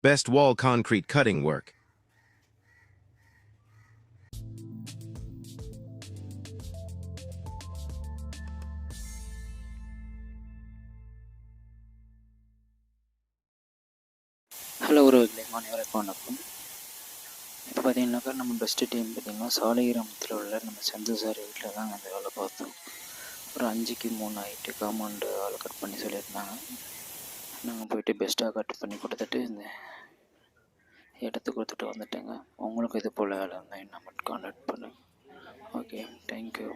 Best wall concrete cutting work. Hello உறவுகளே, அனைவருக்கும் வணக்கம். இப்போ பார்த்தீங்கன்னாக்கா நம்ம பெஸ்ட்டு டீம் பார்த்திங்கன்னா சாலிகிராமத்தில் உள்ள நம்ம செந்து சார் வீட்டில் தான் அந்த வேலை பார்த்தோம். ஒரு 5க்கு 3 ஆகிட்டு காம்பவுண்டு வேலை கட் பண்ணி சொல்லியிருந்தாங்க. நாங்கள் போயிட்டு பெஸ்ட்டாக கட் பண்ணி கொடுத்துட்டு இந்த இடத்த கொடுத்துட்டு வந்துட்டேங்க. உங்களுக்கு இது போல் வேலை இருந்தால் என்ன மட்டும் கான்டாக்ட் பண்ணுங்கள். Okay, thank you.